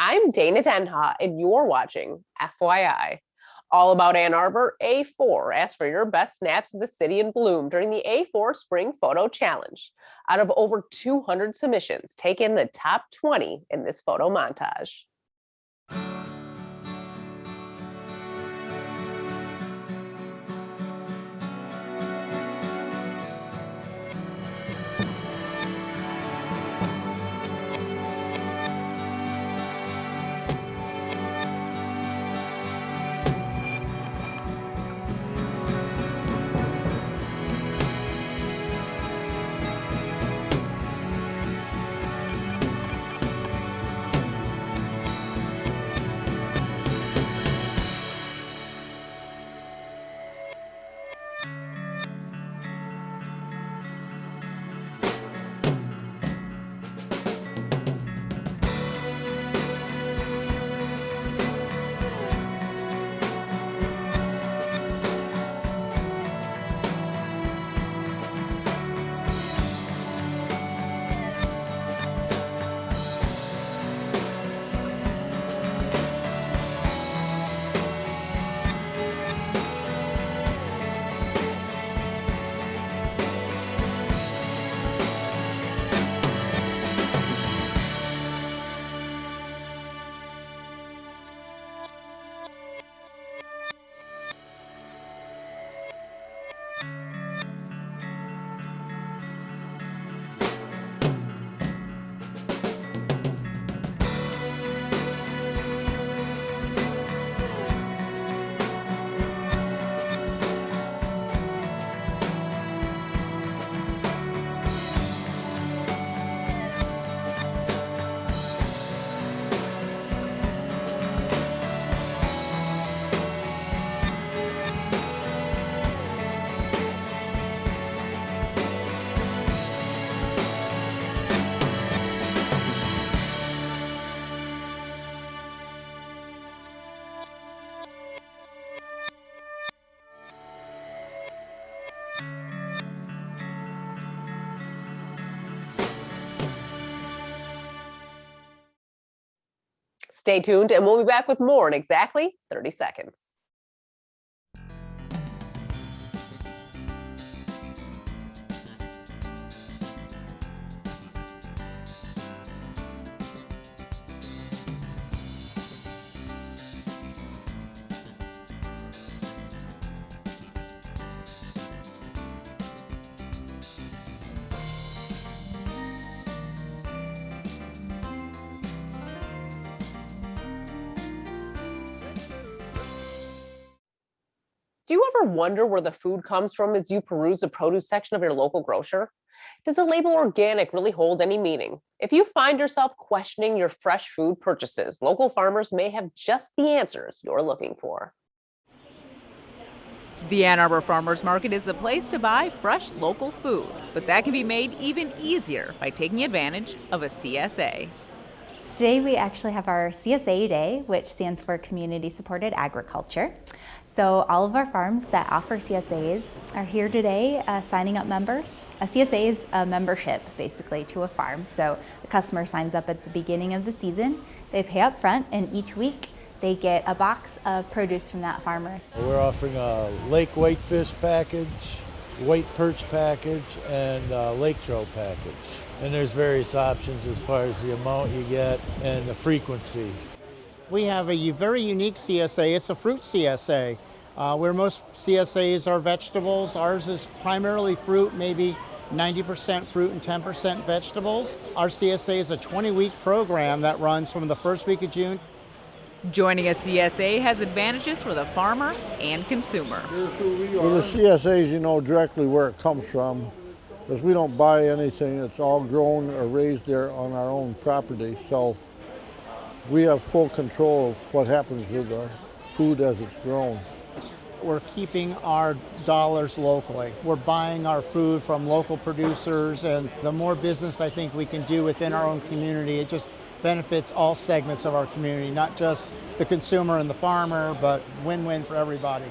I'm Dana Denha, and you're watching FYI. All about Ann Arbor, A4 asks for your best snaps of the city in bloom during the A4 Spring Photo Challenge. Out of over 200 submissions, take in the top 20 in this photo montage. Stay tuned, and we'll be back with more in exactly 30 seconds. Do you ever wonder where the food comes from as you peruse the produce section of your local grocer? Does the label organic really hold any meaning? If you find yourself questioning your fresh food purchases, local farmers may have just the answers you're looking for. The Ann Arbor Farmers Market is the place to buy fresh local food, but that can be made even easier by taking advantage of a CSA. Today we actually have our CSA Day, which stands for Community Supported Agriculture. So all of our farms that offer CSAs are here today signing up members. A CSA is a membership basically to a farm. So the customer signs up at the beginning of the season, they pay up front, and each week they get a box of produce from that farmer. We're offering a lake whitefish package, white perch package, and a lake trout package. And there's various options as far as the amount you get and the frequency. We have a very unique CSA. It's a fruit CSA. Where most CSAs are vegetables, ours is primarily fruit, maybe 90% fruit and 10% vegetables. Our CSA is a 20-week program that runs from the first week of June. Joining a CSA has advantages for the farmer and consumer. Well, the CSAs, you know directly where it comes from, because we don't buy anything. It's all grown or raised there on our own property. So we have full control of what happens with the food as it's grown. We're keeping our dollars locally. We're buying our food from local producers, and the more business I think we can do within our own community, it just benefits all segments of our community, not just the consumer and the farmer, but win-win for everybody.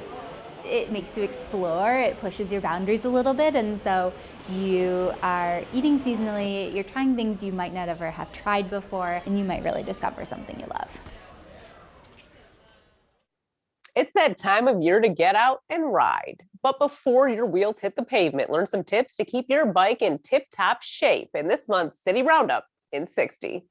it makes you explore, it pushes your boundaries a little bit, and so you are eating seasonally, you're trying things you might not ever have tried before, and you might really discover something you love. It's that time of year to get out and ride. But before your wheels hit the pavement, learn some tips to keep your bike in tip-top shape in this month's City Roundup in 60.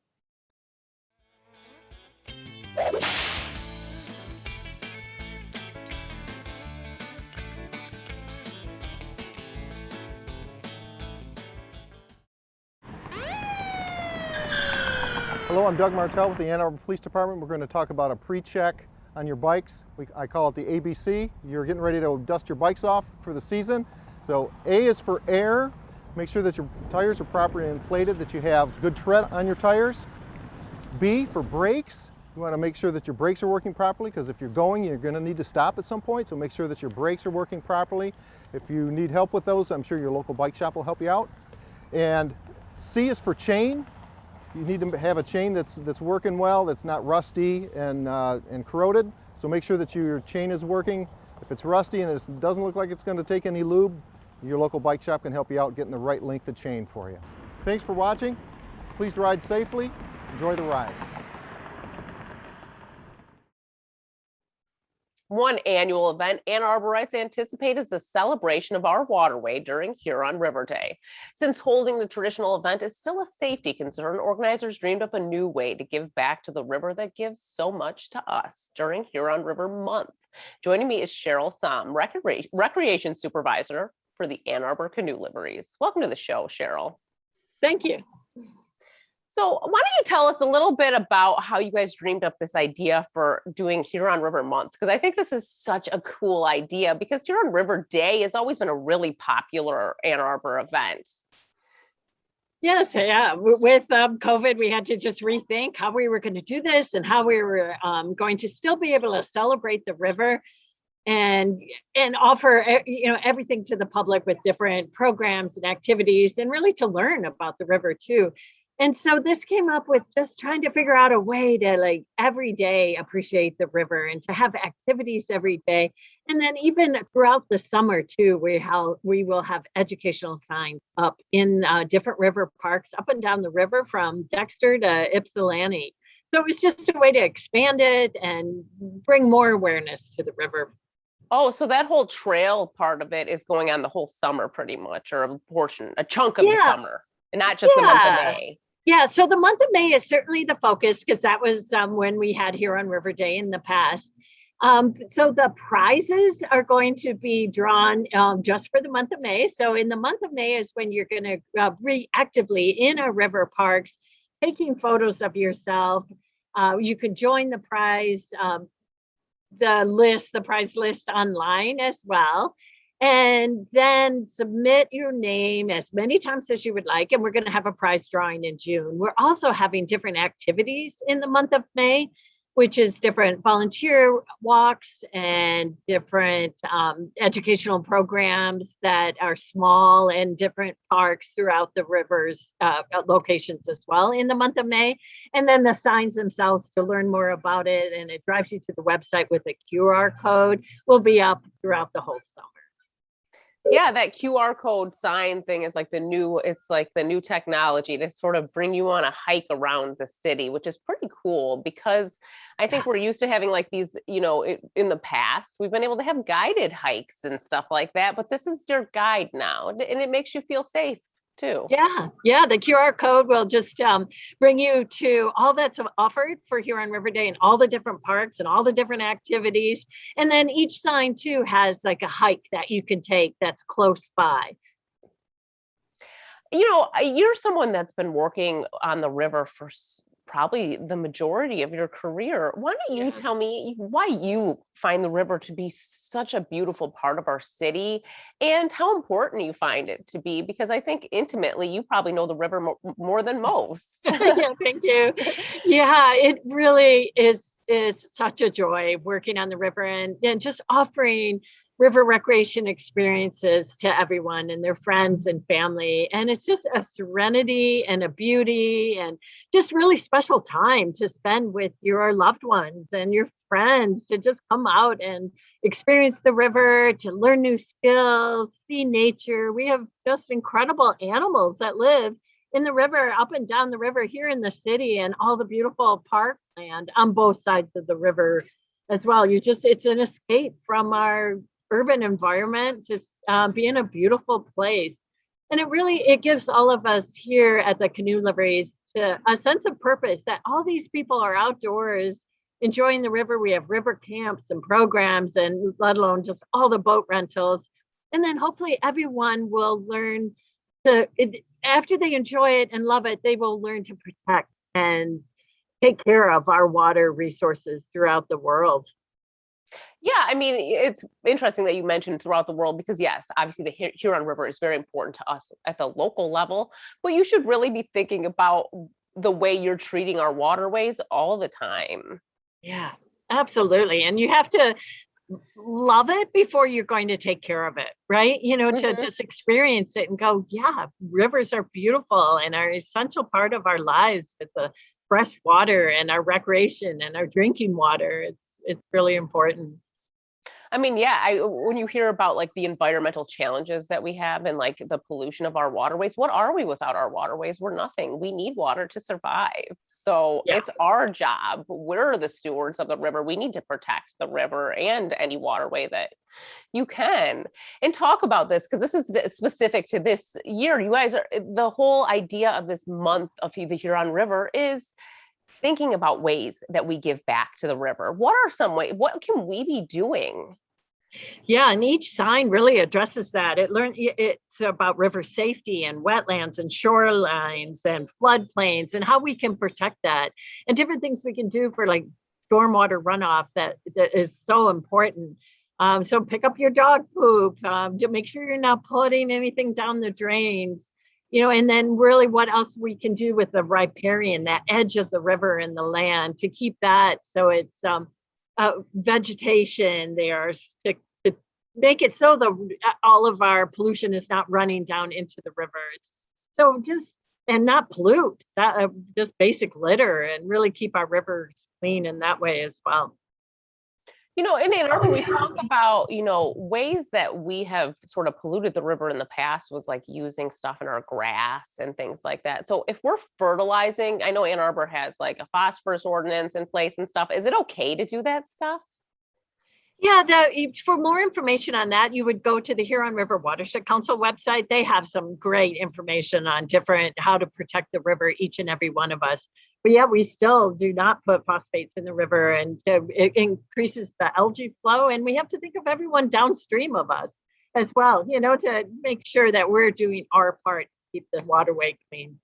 Hello, I'm Doug Martell with the Ann Arbor Police Department. We're going to talk about a pre-check on your bikes. I call it the ABC. You're getting ready to dust your bikes off for the season. So A is for air. Make sure that your tires are properly inflated, that you have good tread on your tires. B for brakes. You want to make sure that your brakes are working properly, because if you're going, you're going to need to stop at some point. So make sure that your brakes are working properly. If you need help with those, I'm sure your local bike shop will help you out. And C is for chain. You need to have a chain that's working well, that's not rusty and corroded. So make sure that your chain is working. If it's rusty and it doesn't look like it's going to take any lube, your local bike shop can help you out getting the right length of chain for you. Thanks for watching. Please ride safely. Enjoy the ride. One annual event Ann Arborites anticipate is the celebration of our waterway during Huron River Day. Since holding the traditional event is still a safety concern, organizers dreamed up a new way to give back to the river that gives so much to us during Huron River Month. Joining me is Cheryl Saam, Recreation Supervisor for the Ann Arbor Canoe Liveries. Welcome to the show, Cheryl. Thank you. So why don't you tell us a little bit about how you guys dreamed up this idea for doing Huron River Month? Because I think this is such a cool idea, because Huron River Day has always been a really popular Ann Arbor event. Yes, yeah. With COVID, we had to just rethink how we were going to do this and how we were going to still be able to celebrate the river and offer everything to the public with different programs and activities, and really to learn about the river too. And so this came up with just trying to figure out a way to like every day appreciate the river and to have activities every day. And then even throughout the summer too, we will have educational signs up in different river parks up and down the river from Dexter to Ypsilanti. So it was just a way to expand it and bring more awareness to the river. Oh, so that whole trail part of it is going on the whole summer pretty much, or a chunk of the summer, and not just the month of May. Yeah, so the month of May is certainly the focus, because that was when we had Huron River Day in the past. So the prizes are going to be drawn just for the month of May. So in the month of May is when you're going to be actively in our river parks, taking photos of yourself. You can join the prize list online as well. And then submit your name as many times as you would like. And we're going to have a prize drawing in June. We're also having different activities in the month of May, which is different volunteer walks and different educational programs that are small and different parks throughout the river's locations as well in the month of May. And then the signs themselves, to learn more about it, and it drives you to the website with a QR code, will be up throughout the whole summer. Yeah, that QR code sign thing is like the new technology to sort of bring you on a hike around the city, which is pretty cool, because I think we're used to having like these, in the past, we've been able to have guided hikes and stuff like that, but this is your guide now, and it makes you feel safe too. Yeah, the QR code will just bring you to all that's offered for Huron River Day and all the different parks and all the different activities. And then each sign too has like a hike that you can take that's close by. You're someone that's been working on the river for probably the majority of your career. Why don't you tell me why you find the river to be such a beautiful part of our city, and how important you find it to be? Because I think intimately you probably know the river more than most. Yeah, thank you. Yeah, it really is such a joy working on the river and just offering river recreation experiences to everyone and their friends and family. And it's just a serenity and a beauty and just really special time to spend with your loved ones and your friends, to just come out and experience the river, to learn new skills, see nature. We have just incredible animals that live in the river, up and down the river here in the city, and all the beautiful parkland on both sides of the river as well. It's an escape from our urban environment, just be in a beautiful place. And it gives all of us here at the Canoe Liveries a sense of purpose, that all these people are outdoors enjoying the river. We have river camps and programs, and let alone just all the boat rentals. And then hopefully everyone will learn after they enjoy it and love it, they will learn to protect and take care of our water resources throughout the world. Yeah, I mean, it's interesting that you mentioned throughout the world, because yes, obviously the Huron River is very important to us at the local level, but you should really be thinking about the way you're treating our waterways all the time. Yeah, absolutely. And you have to love it before you're going to take care of it, right? To just experience it and go, yeah, rivers are beautiful and are essential part of our lives, with the fresh water and our recreation and our drinking water. It's really important. I mean, yeah, when you hear about like the environmental challenges that we have and like the pollution of our waterways, what are we without our waterways? We're nothing. We need water to survive. So it's our job. We're the stewards of the river. We need to protect the river and any waterway that you can. And talk about this, because this is specific to this year. You guys the whole idea of this month of the Huron River is thinking about ways that we give back to the river. What are some ways? What can we be doing? Yeah, and each sign really addresses that. It's about river safety and wetlands and shorelines and floodplains and how we can protect that, and different things we can do for like stormwater runoff that is so important. So pick up your dog poop, to make sure you're not putting anything down the drains. And then really what else we can do with the riparian, that edge of the river and the land, to keep that so it's vegetation there, to make it so all of our pollution is not running down into the rivers. So and not pollute, just basic litter, and really keep our rivers clean in that way as well. In Ann Arbor, we talk about, ways that we have sort of polluted the river in the past was like using stuff in our grass and things like that. So if we're fertilizing, I know Ann Arbor has like a phosphorus ordinance in place and stuff. Is it okay to do that stuff? Yeah, for more information on that, you would go to the Huron River Watershed Council website. They have some great information on how to protect the river, each and every one of us. But yeah, we still do not put phosphates in the river, and it increases the algae flow. And we have to think of everyone downstream of us as well, to make sure that we're doing our part to keep the waterway clean.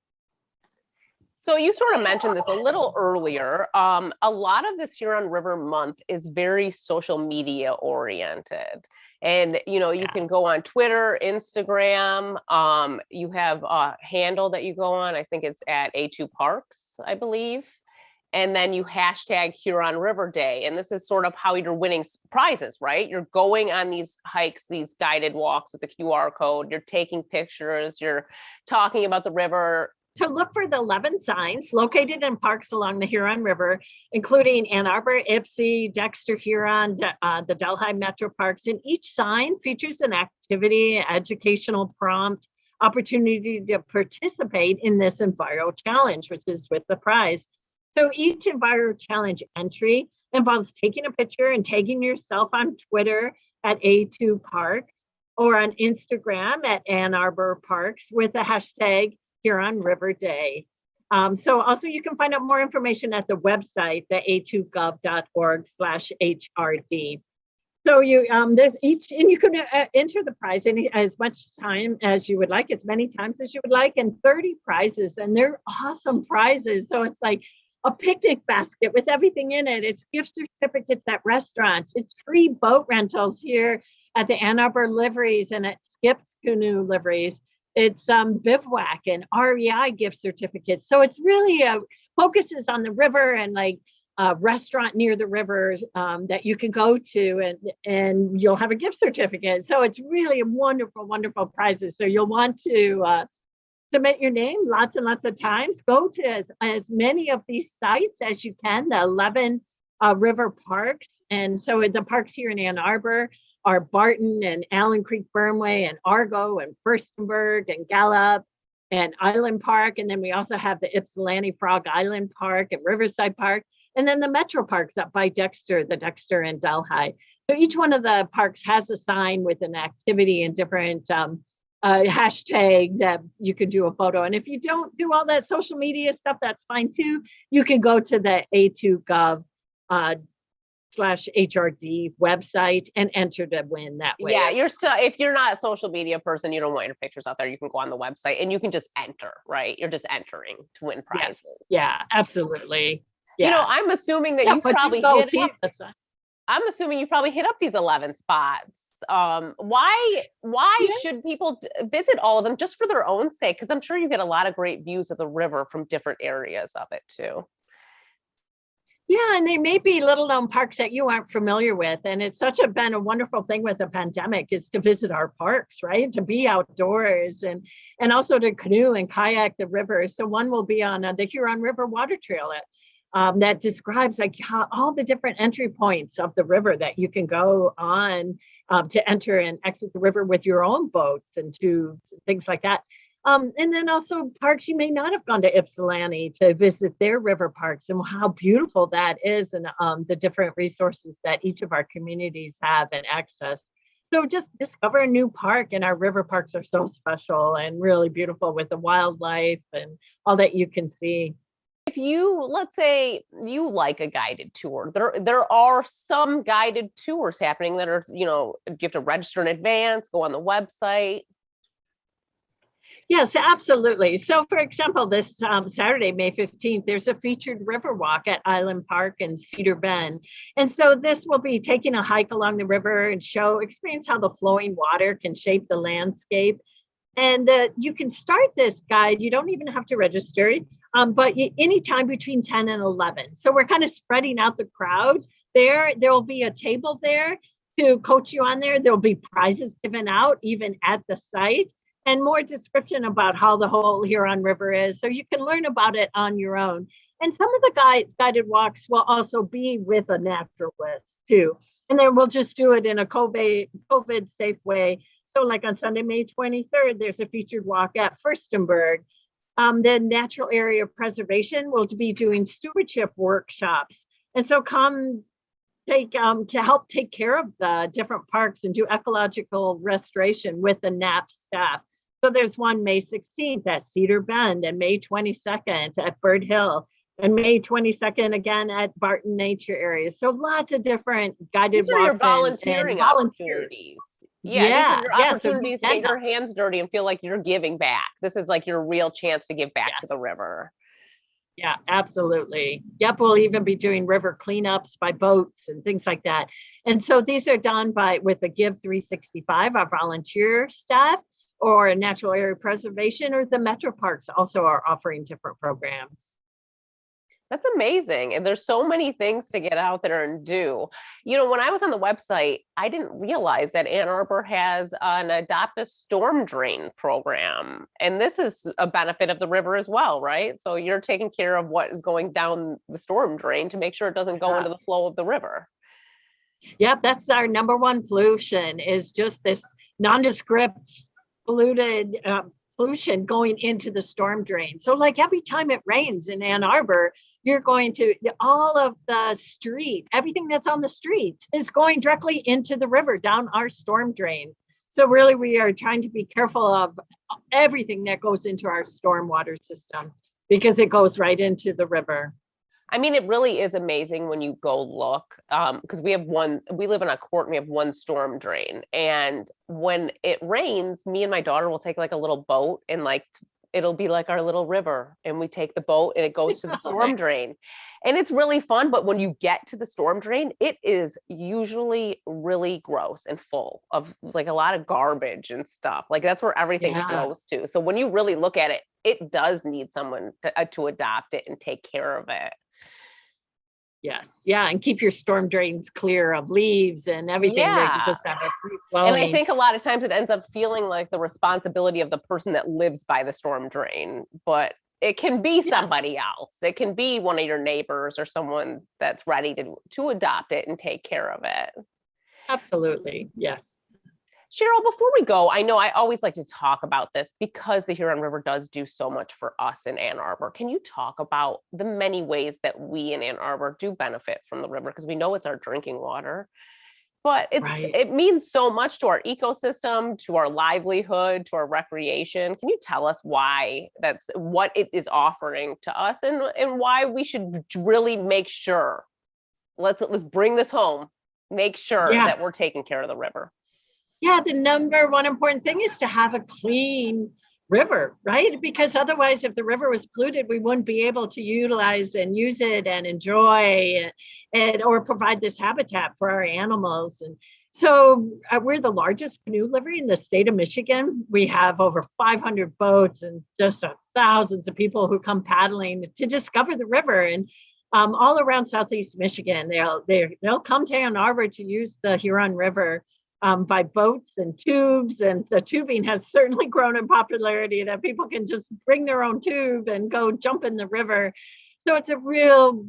So you sort of mentioned this a little earlier. A lot of this Huron River month is very social media oriented. And, you can go on Twitter, Instagram. You have a handle that you go on. I think it's at A2 Parks, I believe. And then you hashtag Huron River Day. And this is sort of how you're winning prizes, right? You're going on these hikes, these guided walks with the QR code. You're taking pictures. You're talking about the river. So look for the 11 signs located in parks along the Huron River, including Ann Arbor, Ypsi, Dexter, Huron, the Delhi Metro Parks. And each sign features an activity, educational prompt, opportunity to participate in this Enviro Challenge, which is with the prize. So each Enviro Challenge entry involves taking a picture and tagging yourself on Twitter at A2 Parks or on Instagram at Ann Arbor Parks with the hashtag Huron River Day. So also you can find out more information at the website, the a2gov.org/HRD. So you can enter the prize as much time as you would like, as many times as you would like, and 30 prizes, and they're awesome prizes. So it's like a picnic basket with everything in it. It's gift certificates at restaurants. It's free boat rentals here at the Ann Arbor Liveries and at Skip's Canoe Liveries. It's bivouac and REI gift certificates. So it's really focuses on the river and like restaurant near the river that you can go to, and you'll have a gift certificate. So it's really a wonderful, wonderful prizes. So you'll want to submit your name lots and lots of times. Go to as many of these sites as you can, the 11 river parks. And so the parks here in Ann Arbor are Barton and Allen Creek Burnway and Argo and Furstenberg and Gallup and Island Park. And then we also have the Ypsilanti Frog Island Park and Riverside Park. And then the Metro Parks up by Dexter, the Dexter and Delhi. So each one of the parks has a sign with an activity and different hashtag that you can do a photo. And if you don't do all that social media stuff, that's fine too. You can go to the A2Gov /HRD website and enter to win that way. Yeah, you're still, if you're not a social media person, you don't want your pictures out there, you can go on the website and you can just enter, right? You're just entering to win prizes. Yes. Yeah, absolutely. Yeah. You know, I'm assuming that you've probably I'm assuming you probably hit up these 11 spots. Why should people visit all of them just for their own sake? Because I'm sure you get a lot of great views of the river from different areas of it too. Yeah, and there may be little known parks that you aren't familiar with. And it's been a wonderful thing with the pandemic is to visit our parks, right? To be outdoors and also to canoe and kayak the river. So one will be on the Huron River Water Trail that describes like all the different entry points of the river that you can go on to enter and exit the river with your own boats and to things like that. And then also parks you may not have gone to Ypsilanti to visit their river parks and how beautiful that is, and the different resources that each of our communities have and access. So just discover a new park, and our river parks are so special and really beautiful with the wildlife and all that you can see. If you, let's say you like a guided tour, there are some guided tours happening that are, you know, you have to register in advance, go on the website. Yes, absolutely. So for example, this Saturday, May 15th, there's a featured river walk at Island Park and Cedar Bend. And so this will be taking a hike along the river and experience how the flowing water can shape the landscape. And you can start this guide. You don't even have to register, but anytime between 10 and 11. So we're kind of spreading out the crowd there. There will be a table there to coach you on there. There'll be prizes given out even at the site, and more description about how the whole Huron River is. So you can learn about it on your own. And some of the guided walks will also be with a naturalist too. And then we'll just do it in a COVID safe way. So like on Sunday, May 23rd, there's a featured walk at Furstenberg. The Natural Area Preservation will be doing stewardship workshops. And so come to help take care of the different parks and do ecological restoration with the NAP staff. So there's one May 16th at Cedar Bend and May 22nd at Bird Hill and May 22nd again at Barton Nature Area. So lots of different guided walks. Your volunteering opportunities. Yeah, these are your opportunities to get your hands dirty and feel like you're giving back. This is like your real chance to give back to the river. Yeah, absolutely. Yep, we'll even be doing river cleanups by boats and things like that. And so these are done with the Give 365, our volunteer staff, or Natural Area Preservation, or the Metro Parks also are offering different programs. That's amazing. And there's so many things to get out there and do. You know, when I was on the website, I didn't realize that Ann Arbor has an Adopt a Storm Drain program. And this is a benefit of the river as well, right? So you're taking care of what is going down the storm drain to make sure it doesn't go into the flow of the river. Yep, that's our number one pollution, is just this nondescript polluted pollution going into the storm drain. So like every time it rains in Ann Arbor, you're going to, all of the street, everything that's on the street is going directly into the river down our storm drain. So really we are trying to be careful of everything that goes into our stormwater system because it goes right into the river. I mean, it really is amazing when you go look, because we live in a court and we have one storm drain. And when it rains, me and my daughter will take like a little boat and like, it'll be like our little river. And we take the boat and it goes to the storm drain. And it's really fun. But when you get to the storm drain, it is usually really gross and full of like a lot of garbage and stuff. Like that's where everything goes to. So when you really look at it, it does need someone to adopt it and take care of it. Yes. Yeah. And keep your storm drains clear of leaves and everything that you Yeah. just have a free And I flowing. think a lot of times it ends up feeling like the responsibility of the person that lives by the storm drain, but it can be Yes. somebody else. It can be one of your neighbors or someone that's ready to adopt it and take care of it. Absolutely. Yes. Cheryl, before we go, I know I always like to talk about this because the Huron River does do so much for us in Ann Arbor. Can you talk about the many ways that we in Ann Arbor do benefit from the river? Because we know it's our drinking water, but Right. it means so much to our ecosystem, to our livelihood, to our recreation. Can you tell us why that's what it is offering to us and why we should really make sure, let's bring this home, make sure Yeah. that we're taking care of the river? Yeah, the number one important thing is to have a clean river, right? Because otherwise, if the river was polluted, we wouldn't be able to utilize and use it and enjoy and or provide this habitat for our animals. And so we're the largest canoe livery in the state of Michigan. We have over 500 boats and just thousands of people who come paddling to discover the river. And all around Southeast Michigan, they'll come to Ann Arbor to use the Huron River by boats and tubes. And the tubing has certainly grown in popularity that people can just bring their own tube and go jump in the river. So it's a real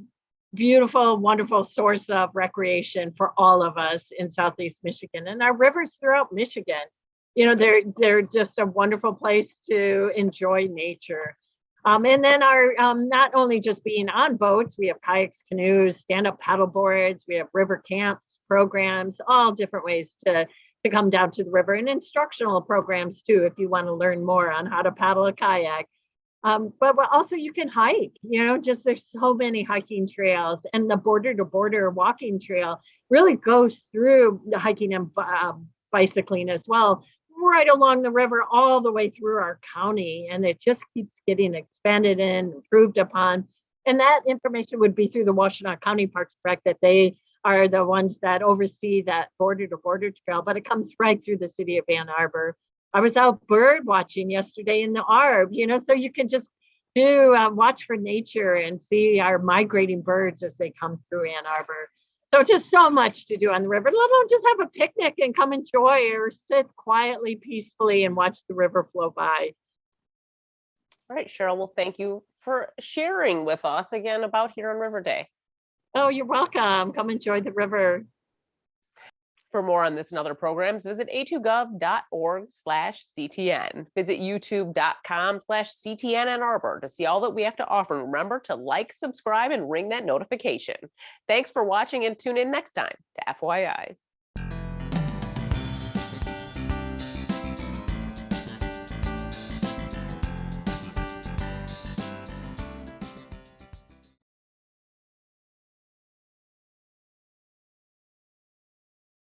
beautiful, wonderful source of recreation for all of us in Southeast Michigan and our rivers throughout Michigan. You know, they're just a wonderful place to enjoy nature. And then our not only just being on boats, we have kayaks, canoes, stand-up paddle boards, we have river camps, programs, all different ways to come down to the river, and instructional programs too, if you want to learn more on how to paddle a kayak. But also you can hike, you know, just there's so many hiking trails, and the border to border walking trail really goes through the hiking and bicycling as well, right along the river, all the way through our county. And it just keeps getting expanded and improved upon. And that information would be through the Washtenaw County Parks and Rec, that they are the ones that oversee that border to border trail, but it comes right through the city of Ann Arbor. I was out bird watching yesterday in the Arb, you know, so you can just do watch for nature and see our migrating birds as they come through Ann Arbor. So just so much to do on the river, let alone just have a picnic and come enjoy or sit quietly, peacefully and watch the river flow by. All right, Cheryl, well, thank you for sharing with us again about Huron River Day. Oh, you're welcome. Come enjoy the river. For more on this and other programs, visit a2gov.org/CTN. Visit youtube.com/CTN Ann Arbor to see all that we have to offer. And remember to like, subscribe, and ring that notification. Thanks for watching and tune in next time to FYI.